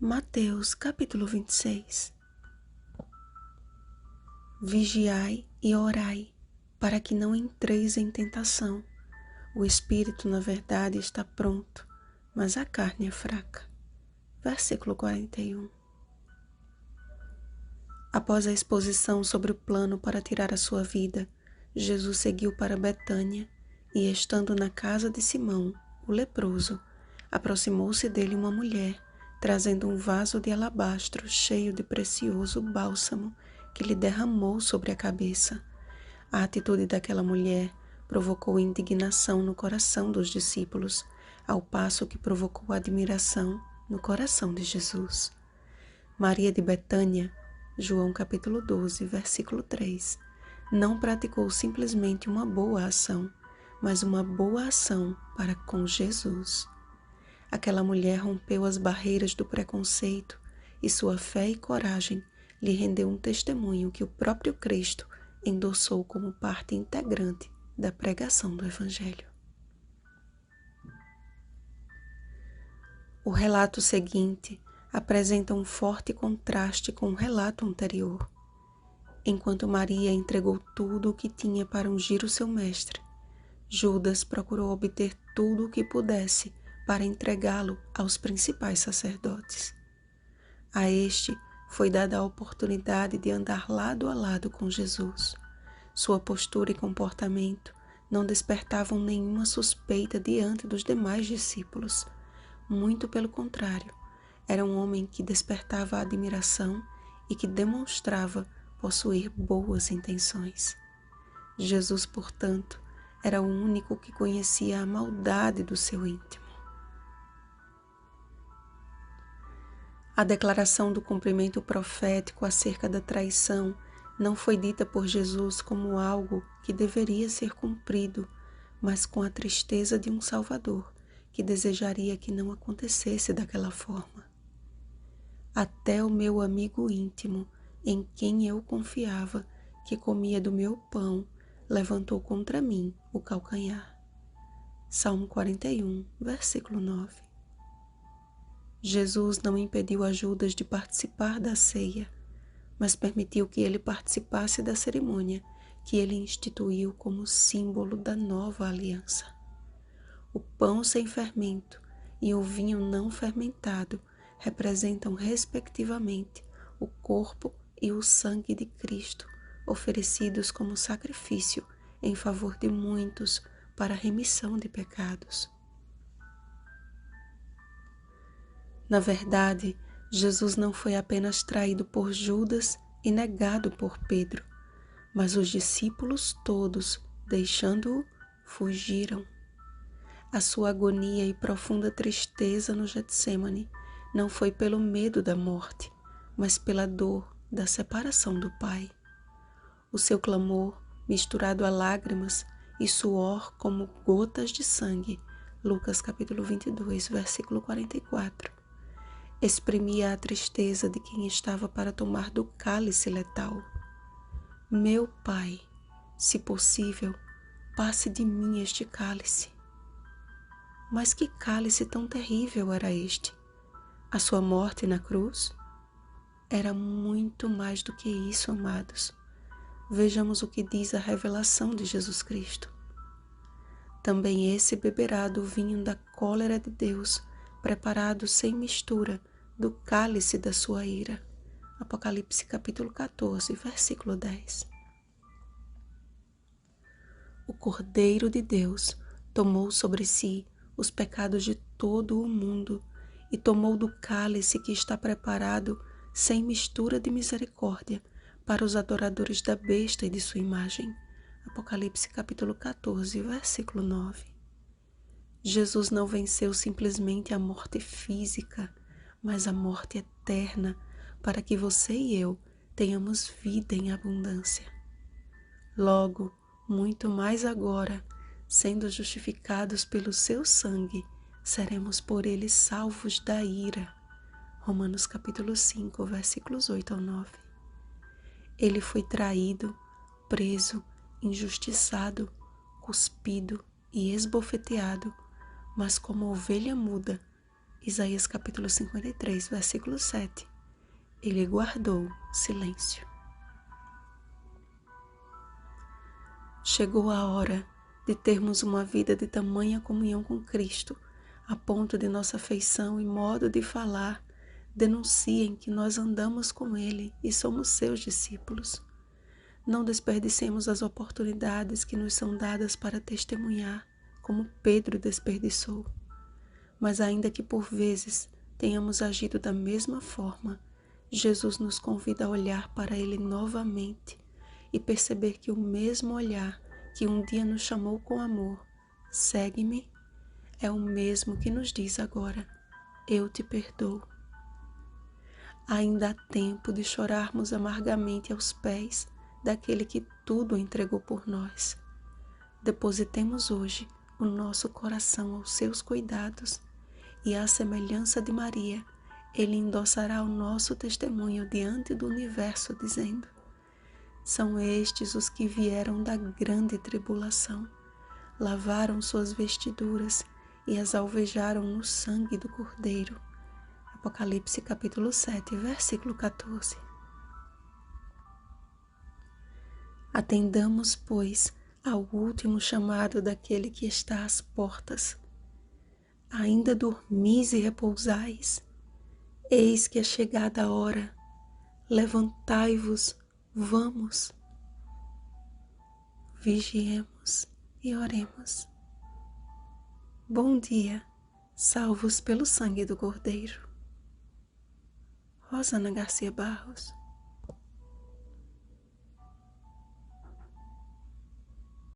Mateus capítulo 26. Vigiai e orai, para que não entreis em tentação. O espírito, na verdade, está pronto, mas a carne é fraca. Versículo 41. Após a exposição sobre o plano para tirar a sua vida, Jesus seguiu para Betânia e, estando na casa de Simão, o leproso, aproximou-se dele uma mulher, trazendo um vaso de alabastro cheio de precioso bálsamo que lhe derramou sobre a cabeça. A atitude daquela mulher provocou indignação no coração dos discípulos, ao passo que provocou admiração no coração de Jesus. Maria de Betânia, João capítulo 12, versículo 3, não praticou simplesmente uma boa ação, mas uma boa ação para com Jesus. Aquela mulher rompeu as barreiras do preconceito e sua fé e coragem lhe rendeu um testemunho que o próprio Cristo endossou como parte integrante da pregação do Evangelho. O relato seguinte apresenta um forte contraste com o relato anterior. Enquanto Maria entregou tudo o que tinha para ungir o seu mestre, Judas procurou obter tudo o que pudesse para entregá-lo aos principais sacerdotes. A este foi dada a oportunidade de andar lado a lado com Jesus. Sua postura e comportamento não despertavam nenhuma suspeita diante dos demais discípulos. Muito pelo contrário, era um homem que despertava a admiração e que demonstrava possuir boas intenções. Jesus, portanto, era o único que conhecia a maldade do seu íntimo. A declaração do cumprimento profético acerca da traição não foi dita por Jesus como algo que deveria ser cumprido, mas com a tristeza de um Salvador que desejaria que não acontecesse daquela forma. Até o meu amigo íntimo, em quem eu confiava, que comia do meu pão, levantou contra mim o calcanhar. Salmo 41, versículo 9. Jesus não impediu a Judas de participar da ceia, mas permitiu que ele participasse da cerimônia que ele instituiu como símbolo da nova aliança. O pão sem fermento e o vinho não fermentado representam, respectivamente, o corpo e o sangue de Cristo, oferecidos como sacrifício em favor de muitos para a remissão de pecados. Na verdade, Jesus não foi apenas traído por Judas e negado por Pedro, mas os discípulos todos, deixando-o, fugiram. A sua agonia e profunda tristeza no Getsêmani não foi pelo medo da morte, mas pela dor da separação do Pai. O seu clamor, misturado a lágrimas e suor como gotas de sangue, Lucas capítulo 22, versículo 44, exprimia a tristeza de quem estava para tomar do cálice letal. Meu Pai, se possível, passe de mim este cálice. Mas que cálice tão terrível era este? A sua morte na cruz? Era muito mais do que isso, amados. Vejamos o que diz a revelação de Jesus Cristo. Também esse beberá do vinho da cólera de Deus, preparado sem mistura, do cálice da sua ira. Apocalipse capítulo 14, versículo 10. O Cordeiro de Deus tomou sobre si os pecados de todo o mundo e tomou do cálice que está preparado sem mistura de misericórdia para os adoradores da besta e de sua imagem. Apocalipse capítulo 14, versículo 9. Jesus não venceu simplesmente a morte física, mas a morte eterna, para que você e eu tenhamos vida em abundância. Logo, muito mais agora, sendo justificados pelo seu sangue, seremos por ele salvos da ira. Romanos capítulo 5, versículos 8 ao 9. Ele foi traído, preso, injustiçado, cuspido e esbofeteado, mas como ovelha muda, Isaías capítulo 53, versículo 7. Ele guardou silêncio. Chegou a hora de termos uma vida de tamanha comunhão com Cristo, a ponto de nossa feição e modo de falar denunciem que nós andamos com Ele e somos seus discípulos. Não desperdicemos as oportunidades que nos são dadas para testemunhar, como Pedro desperdiçou. Mas ainda que por vezes tenhamos agido da mesma forma, Jesus nos convida a olhar para Ele novamente e perceber que o mesmo olhar que um dia nos chamou com amor, segue-me, é o mesmo que nos diz agora, eu te perdoo. Ainda há tempo de chorarmos amargamente aos pés daquele que tudo entregou por nós. Depositemos hoje o nosso coração aos seus cuidados e, à semelhança de Maria, Ele endossará o nosso testemunho diante do universo, dizendo: são estes os que vieram da grande tribulação, lavaram suas vestiduras e as alvejaram no sangue do Cordeiro. Apocalipse capítulo 7, versículo 14. Atendamos, pois, ao último chamado daquele que está às portas. Ainda dormis e repousais? Eis que é chegada a hora. Levantai-vos, vamos. Vigiemos e oremos. Bom dia, salvos pelo sangue do Cordeiro. Rosana Garcia Barros.